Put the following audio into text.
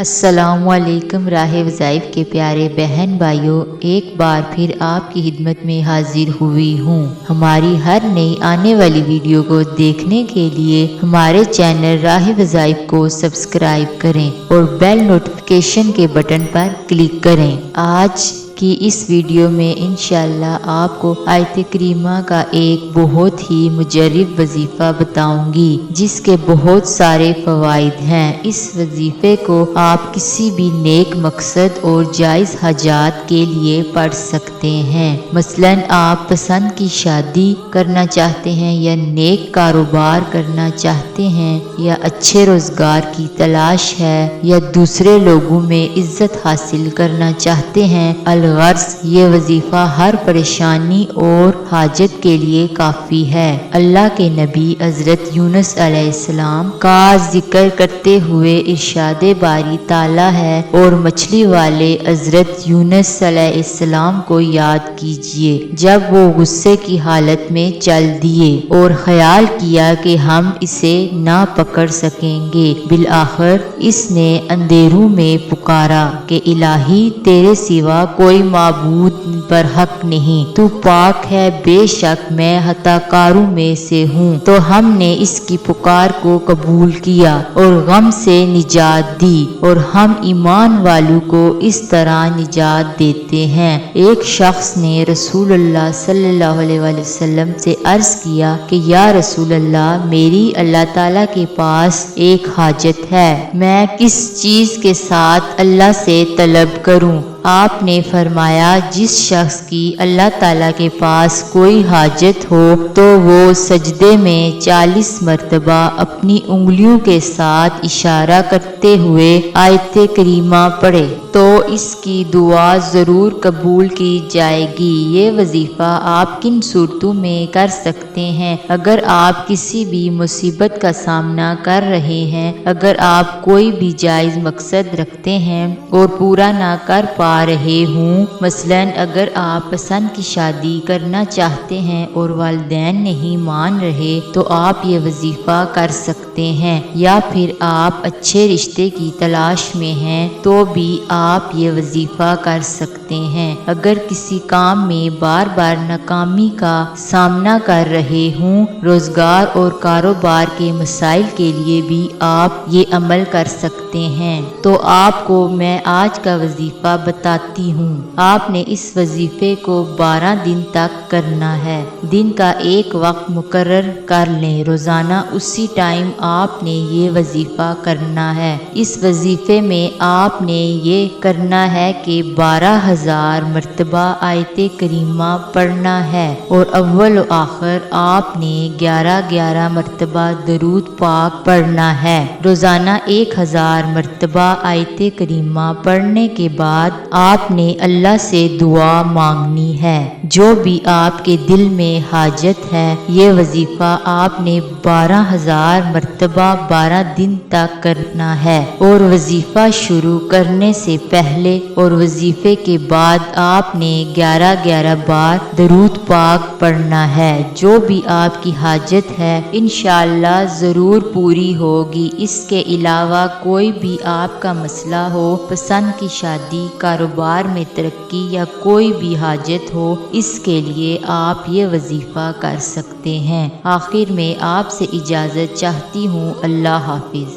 السلام علیکم راہ وظائف کے پیارے بہن بھائیوں، ایک بار پھر آپ کی خدمت میں حاضر ہوئی ہوں۔ ہماری ہر نئی آنے والی ویڈیو کو دیکھنے کے لیے ہمارے چینل راہ وظائف کو سبسکرائب کریں اور بیل نوٹیفیکیشن کے بٹن پر کلک کریں۔ آج کی اس ویڈیو میں انشاءاللہ آپ کو آیت کریمہ کا ایک بہت ہی مجرب وظیفہ بتاؤں گی جس کے بہت سارے فوائد ہیں۔ اس وظیفے کو آپ کسی بھی نیک مقصد اور جائز حاجات کے لیے پڑھ سکتے ہیں۔ مثلاً آپ پسند کی شادی کرنا چاہتے ہیں یا نیک کاروبار کرنا چاہتے ہیں یا اچھے روزگار کی تلاش ہے یا دوسرے لوگوں میں عزت حاصل کرنا چاہتے ہیں۔ الغرض یہ وظیفہ ہر پریشانی اور حاجت کے لیے کافی ہے۔ اللہ کے نبی حضرت یونس علیہ السلام کا ذکر کرتے ہوئے ارشاد باری تعالیٰ ہے اور مچھلی والے حضرت یونس علیہ السلام کو یاد کیجئے جب وہ غصے کی حالت میں چل دیے اور خیال کیا کہ ہم اسے نہ پکڑ سکیں گے۔ بالآخر اس نے اندھیروں میں پکارا کہ الہی تیرے سوا کوئی معبود برحق نہیں، تو پاک ہے، بے شک میں خطا کاروں میں سے ہوں۔ تو ہم نے اس کی پکار کو قبول کیا اور غم سے نجات دی، اور ہم ایمان والوں کو اس طرح نجات دیتے ہیں۔ ایک شخص نے رسول اللہ صلی اللہ علیہ وآلہ وسلم سے عرض کیا کہ یا رسول اللہ، میری اللہ تعالیٰ کے پاس ایک حاجت ہے، میں کس چیز کے ساتھ اللہ سے طلب کروں؟ آپ نے فرمایا جس شخص کی اللہ تعالیٰ کے پاس کوئی حاجت ہو تو وہ سجدے میں 40 مرتبہ اپنی انگلیوں کے ساتھ اشارہ کرتے ہوئے آیت کریمہ پڑھے تو اس کی دعا ضرور قبول کی جائے گی۔ یہ وظیفہ آپ کن صورتوں میں کر سکتے ہیں؟ اگر آپ کسی بھی مصیبت کا سامنا کر رہے ہیں، اگر آپ کوئی بھی جائز مقصد رکھتے ہیں اور پورا نہ کر پا رہے ہوں، مثلاً اگر آپ پسند کی شادی کرنا چاہتے ہیں اور والدین نہیں مان رہے تو آپ یہ وظیفہ کر سکتے ہیں، یا پھر آپ اچھے رشتے کی تلاش میں ہیں تو بھی آپ یہ وظیفہ کر سکتے ہیں۔ اگر کسی کام میں بار بار ناکامی کا سامنا کر رہے ہوں، روزگار اور کاروبار کے مسائل کے لیے بھی آپ یہ عمل کر سکتے ہیں۔ تو آپ کو میں آج کا وظیفہ بتاتی ہوں۔ آپ نے اس وظیفے کو 12 دن تک کرنا ہے۔ دن کا ایک وقت مقرر کر لیں، روزانہ اسی ٹائم آپ نے یہ وظیفہ کرنا ہے۔ اس وظیفے میں آپ نے یہ کرنا ہے کہ 12,000 مرتبہ آیت کریمہ پڑھنا ہے، اور اول و آخر آپ نے 11 مرتبہ درود پاک پڑھنا ہے۔ روزانہ 1000 مرتبہ آیت کریمہ پڑھنے کے بعد آپ نے اللہ سے دعا مانگنی ہے، جو بھی آپ کے دل میں حاجت ہے۔ یہ وظیفہ آپ نے 12,000 مرتبہ 12 دن تک کرنا ہے، اور وظیفہ شروع کرنے سے پہلے اور وظیفے کے بعد آپ نے 11 بار درود پاک پڑھنا ہے۔ جو بھی آپ کی حاجت ہے انشاءاللہ ضرور پوری ہوگی۔ اس کے علاوہ کوئی بھی آپ کا مسئلہ ہو، پسند کی شادی، کاروبار میں ترقی یا کوئی بھی حاجت ہو، اس کے لیے آپ یہ وظیفہ کر سکتے ہیں۔ آخر میں آپ سے اجازت چاہتی ہوں، اللہ حافظ۔